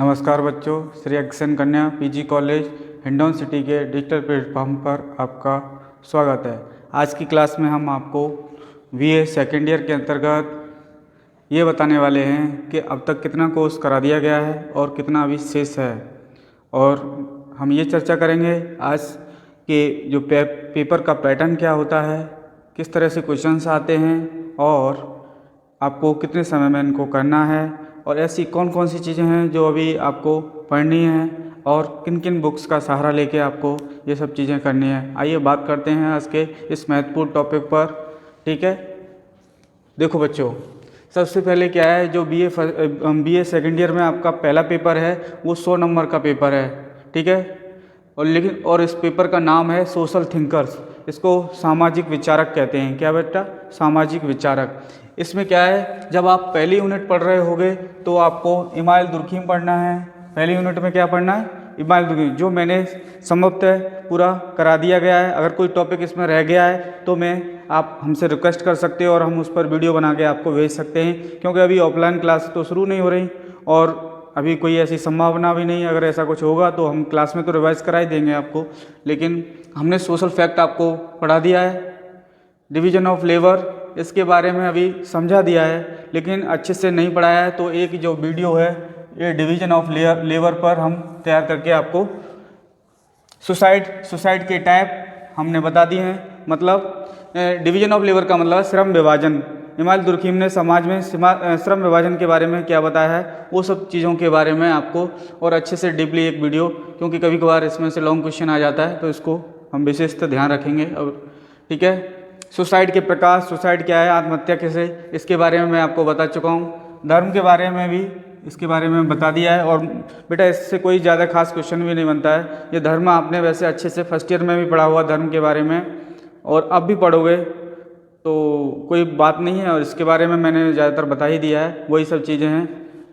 नमस्कार बच्चों, श्री अग्रसेन कन्या पीजी कॉलेज हिंडौन सिटी के डिजिटल प्लेटफॉर्म पर आपका स्वागत है। आज की क्लास में हम आपको बीए सेकेंड ईयर के अंतर्गत ये बताने वाले हैं कि अब तक कितना कोर्स करा दिया गया है और कितना अभी शेष है। और हम ये चर्चा करेंगे आज कि जो पेपर का पैटर्न क्या होता है, किस तरह से क्वेश्चंस आते हैं और आपको कितने समय में इनको करना है, और ऐसी कौन कौन सी चीज़ें हैं जो अभी आपको पढ़नी है और किन किन बुक्स का सहारा लेके आपको ये सब चीज़ें करनी है। आइए बात करते हैं आज के इस महत्वपूर्ण टॉपिक पर। ठीक है, देखो बच्चों, सबसे पहले क्या है, जो बीए सेकेंड ईयर में आपका पहला पेपर है वो 100 नंबर का पेपर है। ठीक है, और इस पेपर का नाम है सोशल थिंकर्स। इसको सामाजिक विचारक कहते हैं। क्या बेटा? सामाजिक विचारक। इसमें क्या है, जब आप पहली यूनिट पढ़ रहे होगे तो आपको इमाइल दुर्खीम पढ़ना है। पहली यूनिट में क्या पढ़ना है? इमाइल दुर्खीम, जो मैंने संभवतः पूरा करा दिया गया है। अगर कोई टॉपिक इसमें रह गया है तो आप हमसे रिक्वेस्ट कर सकते हो और हम उस पर वीडियो बना के आपको भेज सकते हैं, क्योंकि अभी ऑफलाइन क्लास तो शुरू नहीं हो रही और अभी कोई ऐसी संभावना भी नहीं। अगर ऐसा कुछ होगा तो हम क्लास में तो रिवाइज करा ही देंगे आपको, लेकिन हमने सोशल फैक्ट आपको पढ़ा दिया है। डिवीजन ऑफ लेबर, इसके बारे में अभी समझा दिया है, लेकिन अच्छे से नहीं पढ़ाया है। तो एक जो वीडियो है ये डिवीजन ऑफ लेबर पर हम तैयार करके आपको सुसाइड के टाइप हमने बता दिए हैं। मतलब डिवीजन ऑफ लेबर का मतलब श्रम विभाजन। इमाइल दुर्खीम ने समाज में श्रम विभाजन के बारे में क्या बताया है, वो सब चीज़ों के बारे में आपको और अच्छे से डीपली एक वीडियो, क्योंकि कभी कभार इसमें से लॉन्ग क्वेश्चन आ जाता है तो इसको हम विशेषतः ध्यान रखेंगे। और ठीक है, सुसाइड के प्रकार, सुसाइड क्या है, आत्महत्या कैसे, इसके बारे में मैं आपको बता चुका हूँ। धर्म के बारे में भी इसके बारे में बता दिया है। और बेटा इससे कोई ज़्यादा खास क्वेश्चन भी नहीं बनता है। ये धर्म आपने वैसे अच्छे से फर्स्ट ईयर में भी पढ़ा हुआ धर्म के बारे में, और अब भी पढ़ोगे तो कोई बात नहीं है। और इसके बारे में मैंने ज़्यादातर बता ही दिया है, वही सब चीज़ें हैं।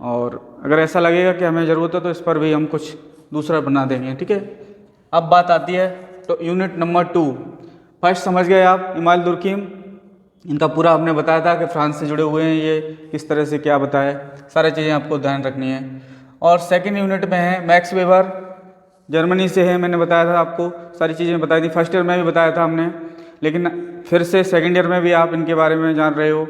और अगर ऐसा लगेगा कि हमें ज़रूरत है तो इस पर भी हम कुछ दूसरा बना देंगे। ठीक है, अब बात आती है तो यूनिट नंबर 2। फर्स्ट समझ गए आप इमाइल दुर्खीम, इनका पूरा हमने बताया था कि फ्रांस से जुड़े हुए हैं, ये किस तरह से क्या बताया, सारी चीज़ें आपको ध्यान रखनी है। और सेकंड यूनिट में है मैक्स वेबर, जर्मनी से है। मैंने बताया था आपको, सारी चीज़ें बताई थी, फर्स्ट ईयर में भी बताया था हमने, लेकिन फिर से सेकंड ईयर में भी आप इनके बारे में जान रहे हो।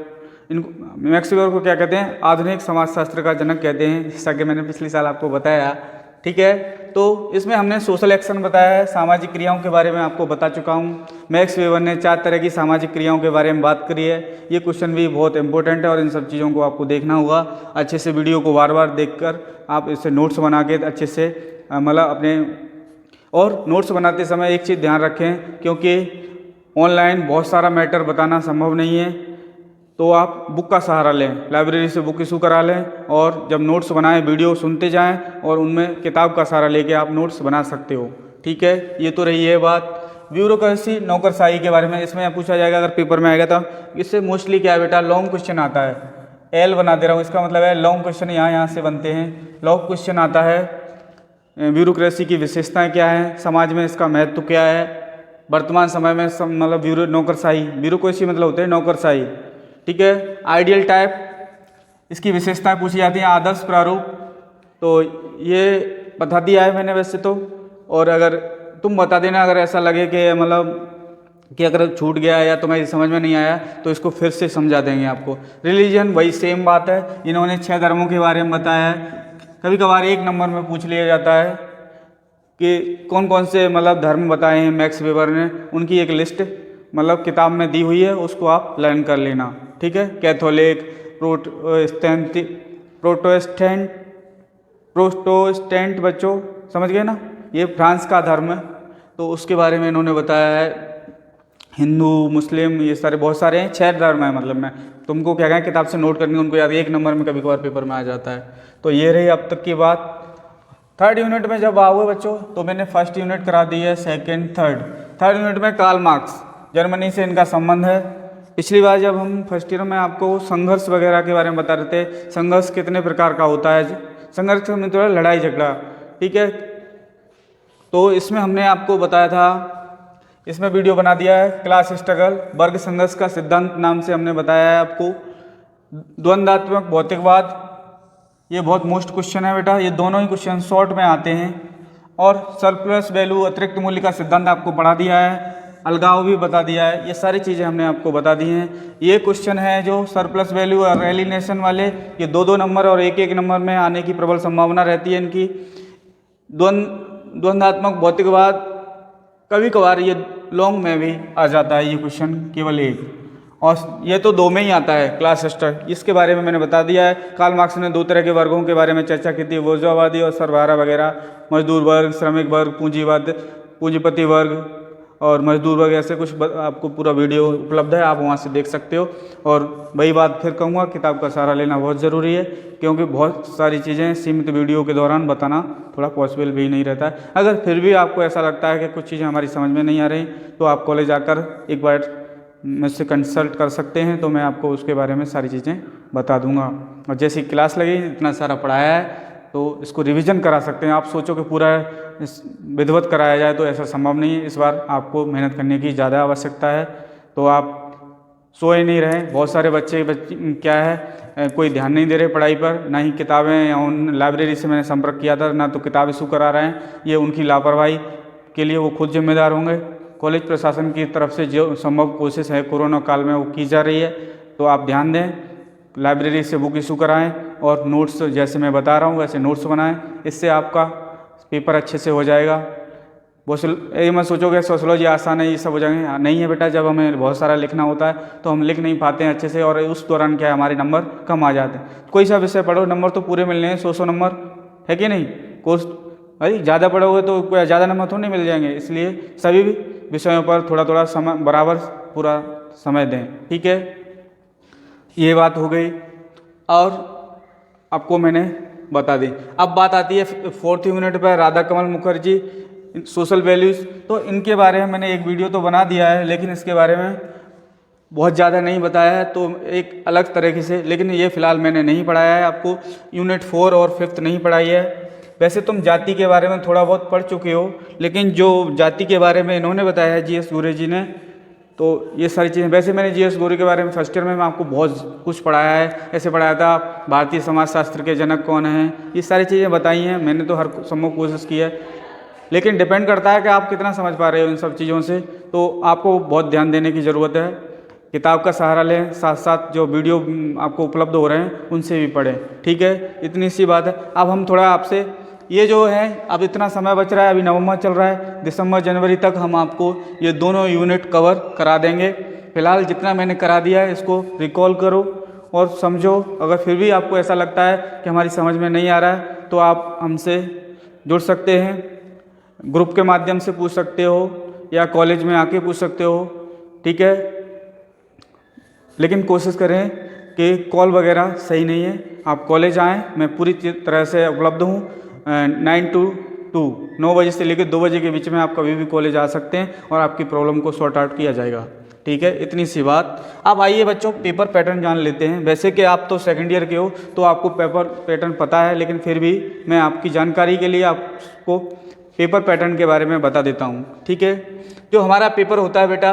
इनको मैक्स वेबर को क्या कहते हैं? आधुनिक समाजशास्त्र का जनक कहते हैं, जैसा कि मैंने पिछले साल आपको बताया। ठीक है, तो इसमें हमने सोशल एक्शन बताया है, सामाजिक क्रियाओं के बारे में आपको बता चुका हूँ। मैक्स वेबर ने 4 तरह की सामाजिक क्रियाओं के बारे में बात करी है। ये क्वेश्चन भी बहुत इंपॉर्टेंट है और इन सब चीज़ों को आपको देखना होगा। अच्छे से वीडियो को बार बार देखकर आप इससे नोट्स बना के अच्छे से मतलब अपने, और नोट्स बनाते समय एक चीज़ ध्यान रखें, क्योंकि ऑनलाइन बहुत सारा मैटर बताना संभव नहीं है, तो आप बुक का सहारा लें, लाइब्रेरी से बुक इशू करा लें, और जब नोट्स बनाएं वीडियो सुनते जाएं और उनमें किताब का सहारा लेके आप नोट्स बना सकते हो। ठीक है, ये तो रही है बात। ब्यूरोक्रेसी, नौकरशाही के बारे में इसमें पूछा जाएगा अगर पेपर में आएगा तो। इससे मोस्टली क्या है बेटा, लॉन्ग क्वेश्चन आता है। एल बना दे रहा हूँ, इसका मतलब है लॉन्ग क्वेश्चन यहाँ से बनते हैं। लॉन्ग क्वेश्चन आता है, ब्यूरोक्रेसी की विशेषताएँ क्या हैं, समाज में इसका महत्व क्या है, वर्तमान समय में मतलब नौकरशाही, ब्यूरोक्रेसी मतलब होते हैं नौकरशाही। ठीक है, आइडियल टाइप, इसकी विशेषताएं पूछी जाती हैं। आदर्श प्रारूप, तो ये बता दिया है मैंने वैसे तो, और अगर तुम बता देना अगर ऐसा लगे कि मतलब कि अगर छूट गया या तुम्हें समझ में नहीं आया तो इसको फिर से समझा देंगे आपको। रिलीजन, वही सेम बात है, इन्होंने 6 धर्मों के बारे में बताया है। कभी कभार 1 नंबर में पूछ लिया जाता है कि कौन कौन से मतलब धर्म बताए हैं मैक्स वेबर ने, उनकी एक लिस्ट मतलब किताब में दी हुई है, उसको आप लर्न कर लेना। ठीक है, कैथोलिक, प्रोटेस्टेंट बच्चों समझ गए ना, ये फ्रांस का धर्म है, तो उसके बारे में इन्होंने बताया है। हिंदू, मुस्लिम, ये सारे बहुत सारे हैं, 6 धर्म है। मतलब मैं तुमको क्या कहें, किताब से नोट करनी उनको याद, 1 नंबर में कभी कभार पेपर में आ जाता है। तो ये रही अब तक की बात। थर्ड यूनिट में जब आओगे बच्चों तो मैंने फर्स्ट यूनिट करा दी है, सेकेंड, थर्ड यूनिट में कार्ल मार्क्स, जर्मनी से इनका संबंध है। पिछली बार जब हम फर्स्ट ईयर में आपको संघर्ष वगैरह के बारे में बता रहे थे, संघर्ष कितने प्रकार का होता है, संघर्ष में तो लड़ाई झगड़ा। ठीक है, तो इसमें हमने आपको बताया था, इसमें वीडियो बना दिया है, क्लास स्ट्रगल, वर्ग संघर्ष का सिद्धांत नाम से हमने बताया है आपको। द्वंद्वात्मक भौतिकवाद, ये बहुत मोस्ट क्वेश्चन है बेटा, ये दोनों ही क्वेश्चन शॉर्ट में आते हैं। और सरप्लस वैल्यू, अतिरिक्त मूल्य का सिद्धांत आपको पढ़ा दिया है, अलगाव भी बता दिया है, ये सारी चीज़ें हमने आपको बता दी हैं। ये क्वेश्चन है जो सरप्लस वैल्यू और एलिनेशन वाले, ये 2-2 नंबर और 1-1 नंबर में आने की प्रबल संभावना रहती है इनकी। द्वंद्वात्मक भौतिकवाद कभी कभार ये लॉन्ग में भी आ जाता है, ये क्वेश्चन केवल एक, और ये तो 2 में ही आता है क्लास एस्टर। इसके बारे में मैंने बता दिया है। कार्ल मार्क्स ने 2 तरह के वर्गों के बारे में चर्चा की थी, बोर्जोवादी और सर्वहारा वगैरह, मजदूर वर्ग, श्रमिक वर्ग, पूंजीपति वर्ग और मजदूर वर्ग, ऐसे कुछ आपको पूरा वीडियो उपलब्ध है, आप वहाँ से देख सकते हो। और वही बात फिर कहूँगा, किताब का सहारा लेना बहुत ज़रूरी है, क्योंकि बहुत सारी चीज़ें सीमित वीडियो के दौरान बताना थोड़ा पॉसिबल भी नहीं रहता है। अगर फिर भी आपको ऐसा लगता है कि कुछ चीज़ें हमारी समझ में नहीं आ रही, तो आप कॉलेज आकर एक बार मुझसे कंसल्ट कर सकते हैं, तो मैं आपको उसके बारे में सारी चीज़ें बता दूंगा। और जैसी क्लास लगी, इतना सारा पढ़ाया है, तो इसको रिवीजन करा सकते हैं। आप सोचो कि पूरा विधिवत कराया जाए, तो ऐसा संभव नहीं है। इस बार आपको मेहनत करने की ज़्यादा आवश्यकता है, तो आप सोए नहीं रहें। बहुत सारे बच्चे क्या है, कोई ध्यान नहीं दे रहे पढ़ाई पर, ना ही किताबें, या उन लाइब्रेरी से मैंने संपर्क किया था, ना तो किताब इशू करा रहे हैं। ये उनकी लापरवाही के लिए वो खुद जिम्मेदार होंगे। कॉलेज प्रशासन की तरफ से जो संभव कोशिश है कोरोना काल में वो की जा रही है, तो आप ध्यान दें, लाइब्रेरी से बुक इशू कराएं और नोट्स जैसे मैं बता रहा हूँ वैसे नोट्स बनाएं। इससे आपका पेपर अच्छे से हो जाएगा। ये मत सोचोगे सोशलॉजी आसान है, ये सब हो जाएंगे, नहीं है बेटा। जब हमें बहुत सारा लिखना होता है तो हम लिख नहीं पाते हैं अच्छे से, और उस दौरान क्या है, हमारे नंबर कम आ जाते हैं। कोई सा विषय पढ़ो, नंबर तो पूरे मिलने हैं, 100 नंबर है कि नहीं। कोर्स भाई ज़्यादा पढ़ोगे तो कोई ज़्यादा नंबर तो नहीं मिल जाएंगे, इसलिए सभी विषयों पर थोड़ा थोड़ा समय बराबर पूरा समय दें, ठीक है। ये बात हो गई, और आपको मैंने बता दी। अब बात आती है 4th यूनिट पर, राधा कमल मुखर्जी, सोशल वैल्यूज़। तो इनके बारे में मैंने एक वीडियो तो बना दिया है, लेकिन इसके बारे में बहुत ज़्यादा नहीं बताया है, तो एक अलग तरीके से। लेकिन ये फ़िलहाल मैंने नहीं पढ़ाया है आपको, यूनिट 4 और 5th नहीं पढ़ाई है। वैसे तुम जाति के बारे में थोड़ा बहुत पढ़ चुके हो, लेकिन जो जाति के बारे में इन्होंने बताया है GS गोरे जी ने, तो ये सारी चीज़ें। वैसे मैंने GS गोरे के बारे में फर्स्ट ईयर में मैं आपको बहुत कुछ पढ़ाया है। ऐसे पढ़ाया था भारतीय समाजशास्त्र के जनक कौन हैं, ये सारी चीज़ें बताई हैं मैंने, तो हर संभव कोशिश की है। लेकिन डिपेंड करता है कि आप कितना समझ पा रहे हो इन सब चीज़ों से, तो आपको बहुत ध्यान देने की ज़रूरत है। किताब का सहारा लें, साथ साथ जो वीडियो आपको उपलब्ध हो रहे हैं उनसे भी पढ़ें, ठीक है। इतनी सी बात है। अब हम थोड़ा आपसे ये जो है, अब इतना समय बच रहा है, अभी नवंबर चल रहा है, दिसंबर जनवरी तक हम आपको ये दोनों यूनिट कवर करा देंगे। फिलहाल जितना मैंने करा दिया है इसको रिकॉल करो और समझो। अगर फिर भी आपको ऐसा लगता है कि हमारी समझ में नहीं आ रहा है, तो आप हमसे जुड़ सकते हैं, ग्रुप के माध्यम से पूछ सकते हो, या कॉलेज में आके पूछ सकते हो, ठीक है। लेकिन कोशिश करें कि कॉल वगैरह सही नहीं है, आप कॉलेज आएँ, मैं पूरी तरह से उपलब्ध हूँ। 9 to 2, 9 बजे से लेकर 2 बजे के बीच में आप कभी भी कॉलेज आ सकते हैं, और आपकी प्रॉब्लम को सॉर्ट आउट किया जाएगा, ठीक है। इतनी सी बात। अब आइए बच्चों, पेपर पैटर्न जान लेते हैं। वैसे कि आप तो सेकंड ईयर के हो, तो आपको पेपर पैटर्न पता है, लेकिन फिर भी मैं आपकी जानकारी के लिए आपको पेपर पैटर्न के बारे में बता देता हूँ, ठीक है। जो हमारा पेपर होता है बेटा,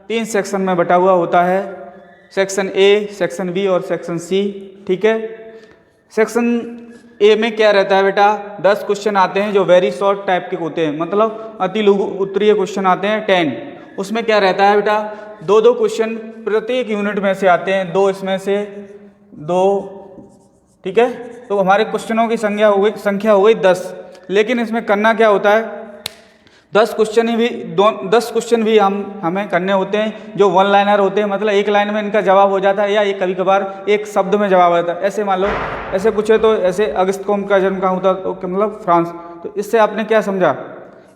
3 सेक्शन में बटा हुआ होता है, सेक्शन A, सेक्शन B और सेक्शन C, ठीक है। सेक्शन A में क्या रहता है बेटा, 10 क्वेश्चन आते हैं जो वेरी शॉर्ट टाइप के होते हैं, मतलब अति लघु उत्तरीय क्वेश्चन आते हैं 10। उसमें क्या रहता है बेटा, 2-2 क्वेश्चन प्रत्येक यूनिट में से आते हैं, 2 इसमें से 2, ठीक है। तो हमारे क्वेश्चनों की संख्या हो गई 10। लेकिन इसमें करना क्या होता है, 10 क्वेश्चन भी हमें करने होते हैं जो 1 लाइनर होते हैं, मतलब 1 लाइन में इनका जवाब हो जाता है, या एक कभी कभार एक शब्द में जवाब आता है। ऐसे मान लो, ऐसे पूछे तो, ऐसे अगस्त कौम का जन्म कहाँ होता, तो मतलब फ्रांस। तो इससे आपने क्या समझा,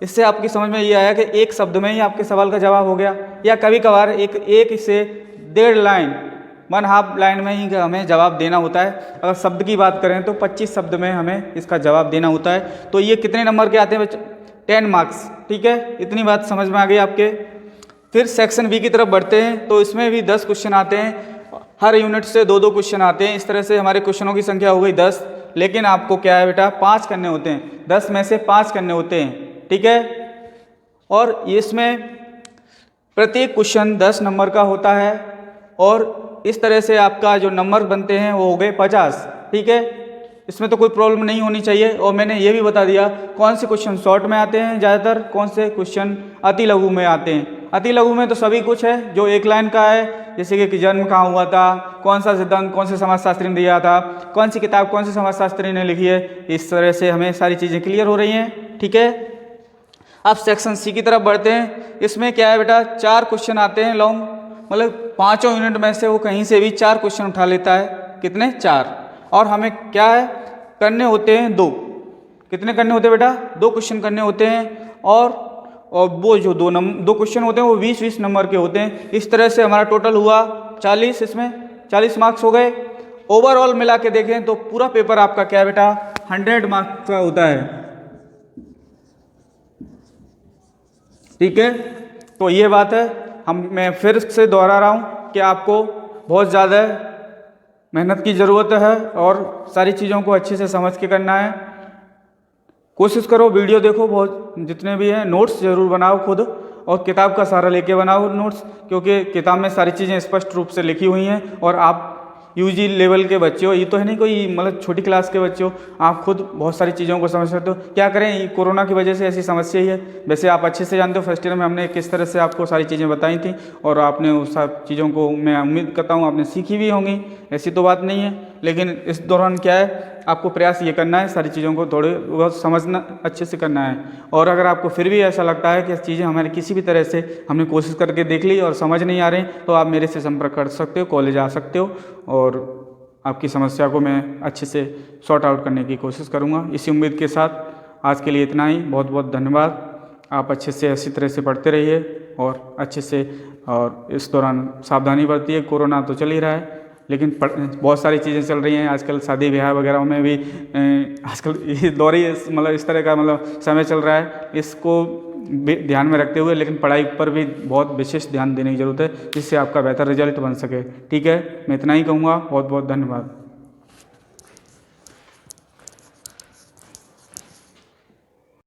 इससे आपकी समझ में ये आया कि एक शब्द में ही आपके सवाल का जवाब हो गया, या कभी कभार एक से 1.5 लाइन, 1/2 लाइन में ही हमें जवाब देना होता है। अगर शब्द की बात करें तो 25 शब्द में हमें इसका जवाब देना होता है। तो ये कितने नंबर के आते हैं बच्चों, 10 मार्क्स, ठीक है। इतनी बात समझ में आ गई आपके। फिर सेक्शन B की तरफ बढ़ते हैं, तो इसमें भी 10 क्वेश्चन आते हैं, हर यूनिट से 2-2 क्वेश्चन आते हैं। इस तरह से हमारे क्वेश्चनों की संख्या हो गई 10। लेकिन आपको क्या है बेटा, 5 करने होते हैं, 10 में से 5 करने होते हैं, ठीक है। और इसमें प्रत्येक क्वेश्चन 10 नंबर का होता है, और इस तरह से आपका जो नंबर बनते हैं वो हो गए 50, ठीक है। इसमें तो कोई प्रॉब्लम नहीं होनी चाहिए। और मैंने ये भी बता दिया कौन से क्वेश्चन शॉर्ट में आते हैं ज़्यादातर, कौन से क्वेश्चन अति लघु में आते हैं। अति लघु में तो सभी कुछ है जो एक लाइन का है, जैसे कि जन्म कहाँ हुआ था, कौन सा सिद्धांत कौन से समाजशास्त्री ने दिया था, कौन सी किताब कौन से समाजशास्त्री ने लिखी है। इस तरह से हमें सारी चीज़ें क्लियर हो रही हैं, ठीक है। अब सेक्शन सी की तरफ बढ़ते हैं। इसमें क्या है बेटा, 4 क्वेश्चन आते हैं लॉन्ग, मतलब 5 यूनिट में से वो कहीं से भी 4 क्वेश्चन उठा लेता है। कितने? 4। और हमें क्या है करने होते हैं 2। कितने करने होते हैं बेटा? 2 क्वेश्चन करने होते हैं। और वो जो 2 क्वेश्चन होते हैं वो 20-20 नंबर के होते हैं। इस तरह से हमारा टोटल हुआ 40, इसमें 40 मार्क्स हो गए। ओवरऑल मिला के देखें तो पूरा पेपर आपका क्या है बेटा, 100 मार्क्स का होता है, ठीक है। तो ये बात है, मैं फिर से दोहरा रहा हूँ कि आपको बहुत ज़्यादा मेहनत की ज़रूरत है और सारी चीज़ों को अच्छे से समझ के करना है। कोशिश करो, वीडियो देखो, बहुत जितने भी हैं, नोट्स ज़रूर बनाओ खुद, और किताब का सहारा लेके बनाओ नोट्स, क्योंकि किताब में सारी चीज़ें स्पष्ट रूप से लिखी हुई हैं। और आप यूजी लेवल के बच्चे हो, ये तो है नहीं कोई मतलब छोटी क्लास के बच्चे हो, आप खुद बहुत सारी चीज़ों को समझ सकते हो। क्या करें, कोरोना की वजह से ऐसी समस्या ही है। वैसे आप अच्छे से जानते हो, फर्स्ट ईयर में हमने किस तरह से आपको सारी चीज़ें बताई थी, और आपने उस सब चीज़ों को मैं उम्मीद करता हूँ आपने सीखी भी होंगी, ऐसी तो बात नहीं है। लेकिन इस दौरान क्या है, आपको प्रयास ये करना है सारी चीज़ों को थोड़े बहुत समझना अच्छे से करना है। और अगर आपको फिर भी ऐसा लगता है कि चीज़ें हमारे किसी भी तरह से हमने कोशिश करके देख ली और समझ नहीं आ रही, तो आप मेरे से संपर्क कर सकते हो, कॉलेज आ सकते हो, और आपकी समस्या को मैं अच्छे से सॉर्ट आउट करने की कोशिश करूँगा। इसी उम्मीद के साथ आज के लिए इतना ही। बहुत बहुत धन्यवाद। आप अच्छे से इसी तरह से पढ़ते रहिए और अच्छे से, और इस दौरान सावधानी बरतिए। कोरोना तो चल ही रहा है, लेकिन बहुत सारी चीज़ें चल रही हैं आजकल, शादी ब्याह वगैरह में भी आजकल ये दौर ही मतलब इस तरह का मतलब समय चल रहा है। इसको ध्यान में रखते हुए लेकिन पढ़ाई पर भी बहुत विशेष ध्यान देने की ज़रूरत है, जिससे आपका बेहतर रिजल्ट बन सके, ठीक है। मैं इतना ही कहूँगा। बहुत बहुत धन्यवाद।